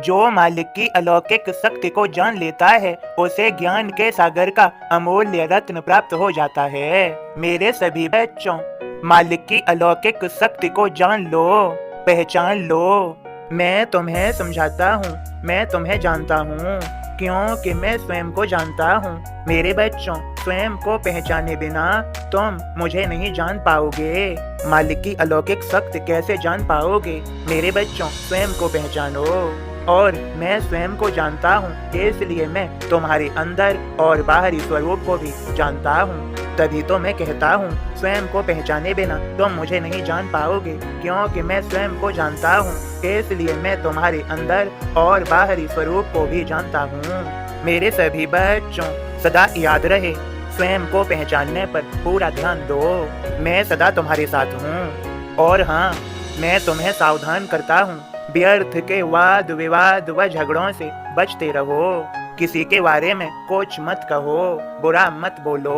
जो मालिक की अलौकिक शक्ति को जान लेता है उसे ज्ञान के सागर का अमूल्य रत्न प्राप्त हो जाता है। मेरे सभी बच्चों, मालिक की अलौकिक शक्ति को जान लो, पहचान लो। मैं तुम्हें समझाता हूँ, मैं तुम्हें जानता हूँ, क्योंकि मैं स्वयं को जानता हूँ। मेरे बच्चों, स्वयं को पहचाने बिना तुम मुझे नहीं जान पाओगे। मालिक की अलौकिक शक्ति कैसे जान पाओगे? मेरे बच्चों, स्वयं को पहचानो। और मैं स्वयं को जानता हूँ, इसलिए मैं तुम्हारे अंदर और बाहरी स्वरूप को भी जानता हूँ। तभी तो मैं कहता हूँ, स्वयं को पहचाने बिना तुम मुझे नहीं जान पाओगे, क्योंकि मैं स्वयं को जानता हूँ, इसलिए मैं तुम्हारे अंदर और बाहरी स्वरूप को भी जानता हूँ। मेरे सभी बच्चों, सदा याद रहे, स्वयं को पहचानने पर पूरा ध्यान दो। मैं सदा तुम्हारे साथ हूँ। और हाँ, मैं तुम्हें सावधान करता हूँ, व्यर्थ के वाद विवाद व झगड़ों से बचते रहो। किसी के बारे में कुछ मत कहो, बुरा मत बोलो।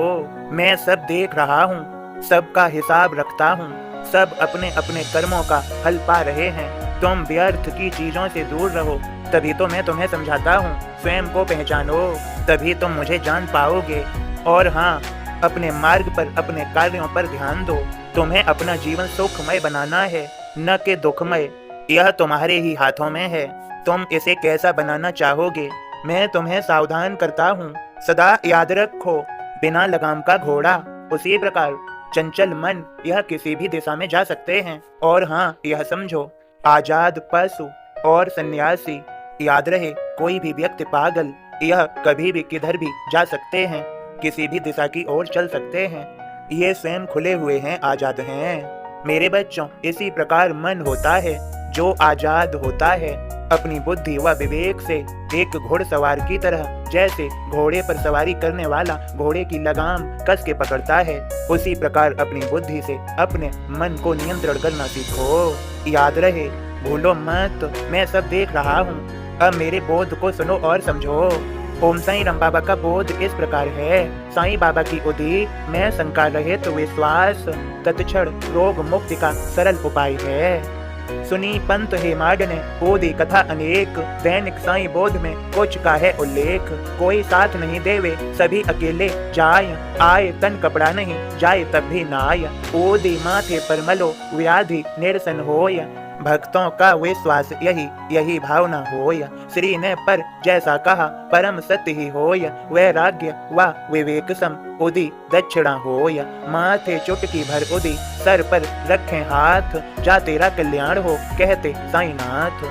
मैं सब देख रहा हूँ, सबका हिसाब रखता हूँ, सब अपने अपने कर्मों का फल पा रहे हैं। तुम व्यर्थ की चीजों से दूर रहो, तभी तो मैं तुम्हें समझाता हूँ, स्वयं को पहचानो, तभी तुम मुझे जान पाओगे। और हाँ, अपने मार्ग पर, अपने कार्यों पर ध्यान दो। तुम्हें अपना जीवन सुखमय बनाना है, न कि दुखमय। यह तुम्हारे ही हाथों में है, तुम इसे कैसा बनाना चाहोगे। मैं तुम्हें सावधान करता हूँ, सदा याद रखो, बिना लगाम का घोड़ा, उसी प्रकार चंचल मन, यह किसी भी दिशा में जा सकते हैं। और हाँ, यह समझो, आजाद पशु और सन्यासी, याद रहे, कोई भी व्यक्ति पागल, यह कभी भी किधर भी जा सकते हैं, किसी भी दिशा की ओर चल सकते हैं। ये स्वयं खुले हुए हैं, आजाद हैं। मेरे बच्चों, इसी प्रकार मन होता है जो आजाद होता है, अपनी बुद्धि व विवेक से एक घुड़सवार की तरह, जैसे घोड़े पर सवारी करने वाला घोड़े की लगाम कस के पकड़ता है, उसी प्रकार अपनी बुद्धि से अपने मन को नियंत्रण करना सीखो। याद रहे, भूलो मत, मैं सब देख रहा हूँ। अब मेरे बोध को सुनो और समझो। ओम साईं राम बाबा का बोध इस प्रकार है। साईं बाबा की उदी में शंका रहित विश्वास तत्क्षण रोग मुक्ति का सरल उपाय है। सुनी पंत हेमाड ने ओदी कथा अनेक, दैनिक साईं बोध में कुछ का है उल्लेख। कोई साथ नहीं देवे, सभी अकेले जाय, आए तन कपड़ा नहीं, जाए तब भी नाय। ओदी माथे पर मलो, व्याधि निरसन होय, भक्तों का विश्वास यही यही भावना होय। श्री ने पर जैसा कहा, परम सत्य ही होय, वैराग्य व विवेक सम उदी दक्षिणा होय। माथे चुटकी भर उदी, सर पर रखें हाथ, जा तेरा कल्याण हो, कहते साईनाथ।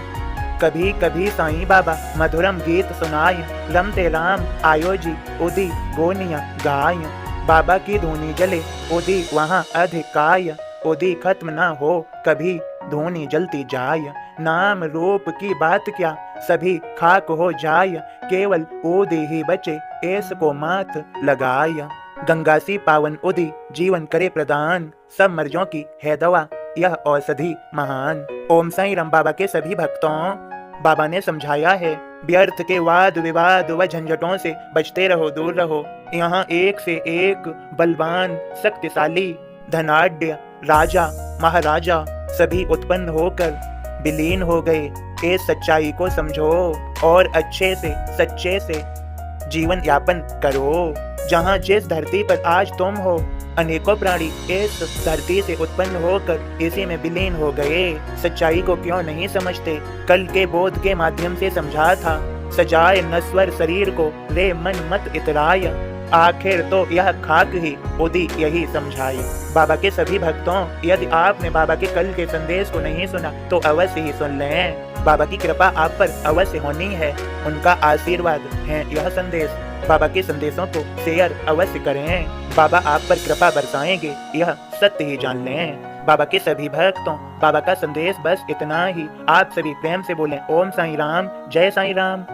कभी कभी साईं बाबा मधुरम गीत सुनाय, रमते राम आयोजी उदी गोनिया गाय। बाबा की धुनी जले, उदी वहाँ अधिकाय, उदी खत्म ना हो, कभी धुनी जलती जाय। नाम रूप की बात क्या, सभी खाक हो जाय, केवल उदी ही बचे, इसको मात लगाय। गंगा सी पावन उदी, जीवन करे प्रदान, सब मर्जों की है दवा, यह औषधि महान। ओम साईं राम बाबा के सभी भक्तों, बाबा ने समझाया है, व्यर्थ के वाद विवाद व झंझटों से बचते रहो, दूर रहो। यहाँ एक से एक बलवान, शक्तिशाली, धनाढ्य, राजा महाराजा सभी उत्पन्न होकर विलीन हो गए। इस सच्चाई को समझो और अच्छे से सच्चे से जीवन यापन करो। जहाँ जिस धरती पर आज तुम हो, अनेकों प्राणी इस धरती से उत्पन्न होकर इसी में विलीन हो गए। सच्चाई को क्यों नहीं समझते? कल के बोध के माध्यम से समझा था, सजाए नश्वर शरीर को, रे मन मत इतराय, आखिर तो यह खाक ही उदी यही समझाए। बाबा के सभी भक्तों, यदि आपने बाबा के कल के संदेश को नहीं सुना तो अवश्य ही सुन लें। बाबा की कृपा आप पर अवश्य होनी है, उनका आशीर्वाद है यह संदेश। बाबा के संदेशों को शेयर अवश्य करें, बाबा आप पर कृपा बरसाएंगे, यह सत्य ही जान लें। बाबा के सभी भक्तों, बाबा का संदेश बस इतना ही। आप सभी प्रेम से बोलें, ओम साईं राम, जय साईं राम।